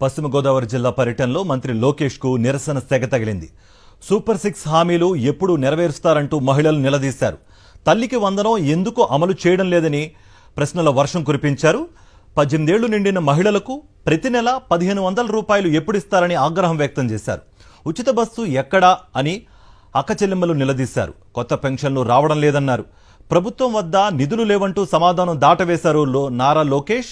పశ్చిమ గోదావరి జిల్లా పర్యటనలో మంత్రి లోకేష్ కు నిరసన సెగ తగిలింది. సూపర్ 6 హామీలు ఎప్పుడు నెరవేరుస్తారంటూ మహిళలు నిలదీశారు. తల్లికి వందనం ఎందుకు అమలు చేయడం లేదని ప్రశ్నల వర్షం కురిపించారు. 18 ఏళ్లు నిండిన మహిళలకు ప్రతి నెల 1500 రూపాయలు ఎప్పుడిస్తారని ఆగ్రహం వ్యక్తం చేశారు. ఉచిత బస్సు ఎక్కడా అని అక్కచెల్లెమ్మలు నిలదీశారు. కొత్త పెన్షన్లు రావడం లేదన్నారు. ప్రభుత్వం వద్ద నిధులు లేవంటూ సమాధానం దాటవేశారు నారా లోకేష్.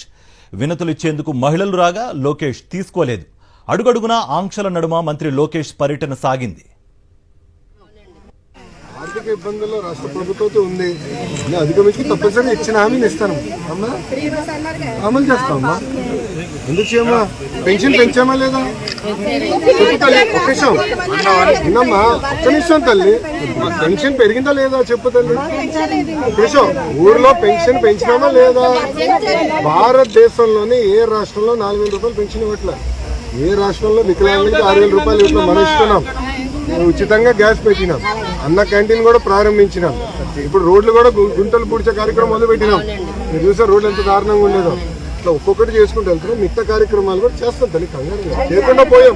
వినతులిచ్చేందుకు మహిళలు రాగా లోకేష్ తీసుకోలేదు. అడుగడుగునా ఆంక్షల నడుమ మంత్రి లోకేష్ పర్యటన సాగింది. ఆర్థిక ఇబ్బందుల్లో రాష్ట్ర ప్రభుత్వంతో ఉంది. అధిగమించి తప్పనిసరిగా ఇచ్చిన హామీని ఇస్తాను అమ్మా, అమలు చేస్తామమ్మా. ఎందుకు చేయమ్మా? పెన్షన్ పెంచామా లేదా? వినమ్మా, ఒక్క నిమిషం తల్లి, పెన్షన్ పెరిగిందా లేదా చెప్పు తల్లి. నిమిషం, ఊర్లో పెన్షన్ పెంచినామా లేదా? భారతదేశంలోనే ఏ రాష్ట్రంలో 4000 రూపాయలు పెన్షన్ ఇవ్వట్లే. ఏ రాష్ట్రంలో వికలాంగులకి 6000 రూపాయలు ఇవ్వట్లే. మనం ఇస్తున్నాం. ఉచితంగా గ్యాస్ పెట్టినాం. అన్న క్యాంటీన్ కూడా ప్రారంభించినాం. ఇప్పుడు రోడ్లు కూడా గుంటలు పూడ్చే కార్యక్రమం మొదలు పెట్టినాం. మీరు చూసారు రోడ్లు ఎంత దారుణంగా ఉండేదో. ఇట్లా ఒక్కొక్కటి చేసుకుంటూ వెళ్తున్నాం. మిగతా కార్యక్రమాలు కూడా చేస్తాం తల్లి, కంగారు చేయకుండా పోయాం.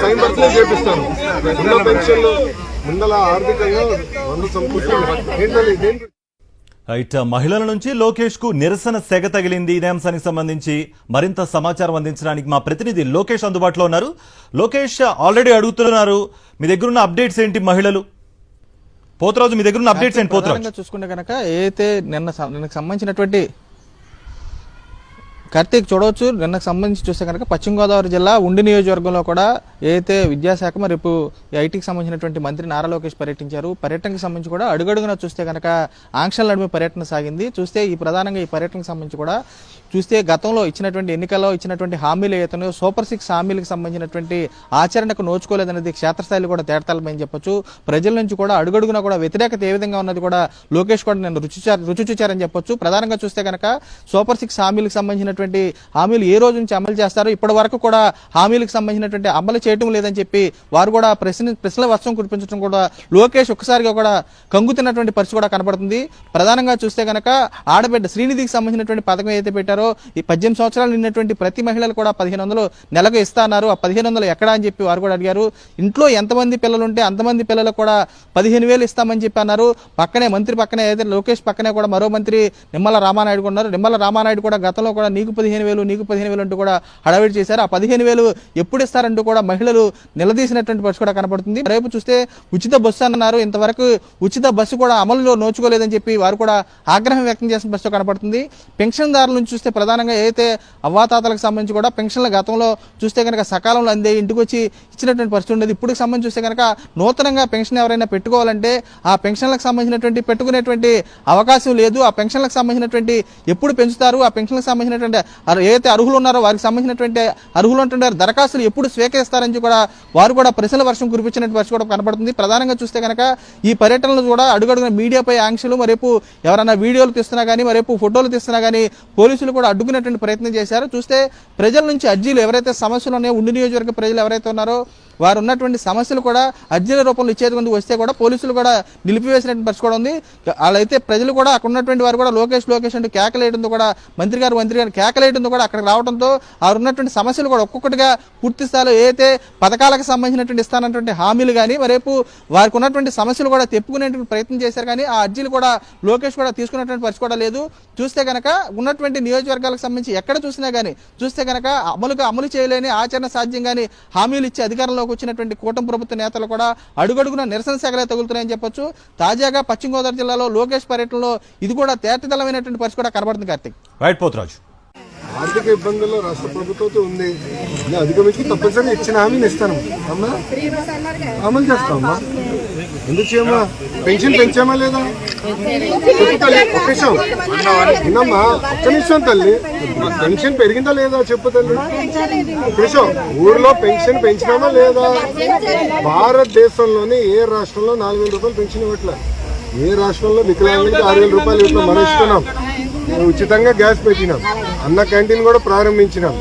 టైం పడుతుంది చేపిస్తాను. ముందు పెన్షన్లు ముందల ఆర్థికంగా 100 సమకూర్చాలి. రైట్, మహిళల నుంచి లోకేష్ కు నిరసన సెగ తగిలింది. ఇదే అంశానికి సంబంధించి మరింత సమాచారం అందించడానికి మా ప్రతినిధి లోకేష్ అందుబాటులో ఉన్నారు. లోకేష్, ఆల్రెడీ అడుగుతున్నారు, మీ దగ్గర ఉన్న అప్డేట్స్ ఏంటి? మహిళలు పోతరాజు, మీ దగ్గర ఉన్న అప్డేట్స్ ఏంటి? పోతరాజు చూసుకుంటే కనుక ఏదైతే నిన్నకు సంబంధించినటువంటి కార్తీక్ చూడవచ్చు, నిన్నకు సంబంధించి చూస్తే కనుక పశ్చిమ గోదావరి జిల్లా ఉండి నియోజకవర్గంలో కూడా ఏదైతే విద్యాశాఖ రేపు ఐటీకి సంబంధించినటువంటి మంత్రి నారా లోకేష్ పర్యటించారు. పర్యటనకు సంబంధించి కూడా అడుగడుగునా చూస్తే కనుక ఆంక్షల నడుమ పర్యటన సాగింది. చూస్తే ప్రధానంగా ఈ పర్యటనకు సంబంధించి కూడా చూస్తే గతంలో ఇచ్చినటువంటి ఎన్నికల్లో ఇచ్చినటువంటి హామీలు ఏతనో సూపర్ 6 హామీలకు సంబంధించినటువంటి ఆచరణకు నోచుకోలేదనేది క్షేత్రస్థాయిలో కూడా తేటతలమని చెప్పొచ్చు. ప్రజల నుంచి కూడా అడుగడుగునా కూడా వ్యతిరేకత ఏ విధంగా ఉన్నది కూడా లోకేష్ కూడా నేను రుచి చూచారని చెప్పొచ్చు. ప్రధానంగా చూస్తే కనుక సూపర్ 6 హామీలకు సంబంధించినటువంటి హామీలు ఏ రోజు నుంచి అమలు చేస్తారు, ఇప్పటి వరకు కూడా హామీలకు సంబంధించినటువంటి అమలు చేయడం లేదని చెప్పి వారు కూడా ప్రశ్నల వర్షం కురిపించడం కూడా లోకేష్ ఒక్కసారిగా కూడా కంగుతున్నటువంటి పరిస్థితి కూడా కనబడుతుంది. ప్రధానంగా చూస్తే కనుక ఆడబిడ్డ శ్రీనిధికి సంబంధించినటువంటి పథకం ఏదైతే పెట్టారో ఈ 18 సంవత్సరాలు నిన్నటువంటి ప్రతి మహిళలు కూడా 1500 నెలకు ఇస్తాన్నారు. ఆ 1500 ఎక్కడా అని చెప్పి వారు కూడా అడిగారు. ఇంట్లో ఎంతమంది పిల్లలు ఉంటే అంతమంది పిల్లలకు కూడా 15,000 ఇస్తామని చెప్పి అన్నారు. పక్కనే మంత్రి పక్కనే ఏదైతే లోకేష్ పక్కనే కూడా మరో మంత్రి నిమ్మల రామానాయుడు ఉన్నారు. నిమ్మల రామానాయుడు కూడా గతంలో కూడా నీకు 15,000 అంటూ కూడా హడావిడి చేశారు. ఆ 15,000 ఎప్పుడు ఇస్తారంటూ కూడా మహిళలు నిలదీసినటువంటి పరిస్థితి కూడా కనపడుతుంది. రేపు చూస్తే ఉచిత బస్సు అన్నారు. ఇంతవరకు ఉచిత బస్సు కూడా అమలులో నోచుకోలేదని చెప్పి వారు కూడా ఆగ్రహం వ్యక్తం చేసిన పరిస్థితి కనపడుతుంది. పెన్షన్దారుల నుంచి చూస్తే ప్రధానంగా ఏదైతే అవ్వాతాతలకు సంబంధించి కూడా పెన్షన్ల గతంలో చూస్తే కనుక సకాలంలో అందే ఇంటికి వచ్చి ఇచ్చినటువంటి పరిస్థితి ఉండేది. ఇప్పుడు సంబంధించి చూస్తే కనుక నూతనంగా పెన్షన్ ఎవరైనా పెట్టుకోవాలంటే ఆ పెన్షన్లకు సంబంధించినటువంటి పెట్టుకునేటువంటి అవకాశం లేదు. ఆ పెన్షన్లకు సంబంధించినటువంటి ఎప్పుడు పెంచుతారు, ఆ పెన్షన్లకు సంబంధించినటువంటి ఏదైతే అర్హులు ఉన్నారో వారికి సంబంధించినటువంటి అర్హులు ఉంటుండే దరఖాస్తులు ఎప్పుడు స్వీకరిస్తారని కూడా వారు కూడా ప్రశ్నల వర్షం కురిపించినటువంటి పరిస్థితి కూడా కనబడుతుంది. ప్రధానంగా చూస్తే కనుక ఈ పర్యటనలు కూడా అడుగడుగున మీడియాపై ఆంక్షలు, మరేపు ఎవరైనా వీడియోలు తీస్తున్నా కానీ మరేపు ఫోటోలు తీస్తున్నా కానీ పోలీసులు కూడా అడ్డుకునేటువంటి ప్రయత్నం చేశారు. చూస్తే ప్రజల నుంచి అర్జీలు ఎవరైతే సమస్యలు ఉన్నాయో ఉండి నియోజకవర్గ ప్రజలు ఎవరైతే ఉన్నారో వారు ఉన్నటువంటి సమస్యలు కూడా అర్జీల రూపంలో ఇచ్చేది ముందు వస్తే కూడా పోలీసులు కూడా నిలిపివేసినటువంటి పరిస్థితి కూడా ఉంది. వాళ్ళైతే ప్రజలు కూడా అక్కడ ఉన్నటువంటి వారు కూడా లోకేష్ అంటూ కేకలేయడంతో కూడా మంత్రి గారు కేకలేయడంతో కూడా అక్కడికి రావడంతో వారు ఉన్నటువంటి సమస్యలు కూడా ఒక్కొక్కటిగా పూర్తి స్థాయిలో ఏదైతే పథకాలకు సంబంధించినటువంటి ఇస్తానటువంటి హామీలు కానీ మరేపు వారికి ఉన్నటువంటి సమస్యలు కూడా తెప్పుకునేటువంటి ప్రయత్నం చేశారు. కానీ ఆ అర్జీలు కూడా లోకేష్ కూడా తీసుకున్నటువంటి పరిస్థితి కూడా లేదు. చూస్తే కనుక ఉన్నటువంటి నియోజకవర్గాలకు సంబంధించి ఎక్కడ చూసినా కానీ చూస్తే కనుక అమలు చేయలేని ఆచరణ సాధ్యం కానీ హామీలు ఇచ్చే అధికారంలో వచ్చినటువంటి కూటమి ప్రభుత్వ నేతలు కూడా అడుగడుగున నిరసన శాఖలే తగులుతున్నాయని చెప్పొచ్చు. తాజాగా పశ్చిమ గోదావరి జిల్లాలో లోకేష్ పర్యటనలో ఇది కూడా తేటతెల్లమైనటువంటి పరిస్థితి కూడా కనబడుతుంది. కార్తీక్, రైట్. పోతరాజు, ఆర్థిక ఇబ్బందుల్లో రాష్ట్ర ప్రభుత్వంతో ఉంది. అధిగమించి తప్పనిసరిగా ఇచ్చిన హామీని ఇస్తాను అమ్మా, అమలు చేస్తామమ్మా. ఎందుకు చేయమ్మా? పెన్షన్ పెంచామా లేదా? వినమ్మా, ఒక్క నిమిషం తల్లి, పెన్షన్ పెరిగిందా లేదా చెప్పు తల్లి. నిమిషం, ఊర్లో పెన్షన్ పెంచినామా లేదా? భారతదేశంలోనే ఏ రాష్ట్రంలో 4000 రూపాయలు పెన్షన్ ఇవ్వట్లే. ఏ రాష్ట్రంలో వికలాంగులకి 6000 రూపాయలు ఇవ్వట్లే. మనం ఇస్తున్నాం. ఉచితంగా గ్యాస్ పెట్టినాం. అన్న క్యాంటీన్ కూడా ప్రారంభించినాం.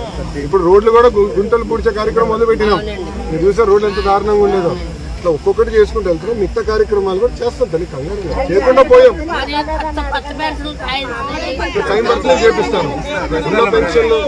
ఇప్పుడు రోడ్లు కూడా గుంటలు పూడ్చే కార్యక్రమం మొదలు పెట్టినాం. మీరు చూసారు రోడ్లు ఎంత దారుణంగా ఉండేదో. ఇట్లా ఒక్కొక్కటి చేసుకుంటూ వెళ్తున్నాం. మిగతా కార్యక్రమాలు కూడా చేస్తాం. తల్లి కంగారు లేదు. చేయకుండా పోయాం. టైం పడుతుంది చేపిస్తాను. ఉన్న పెన్షన్లు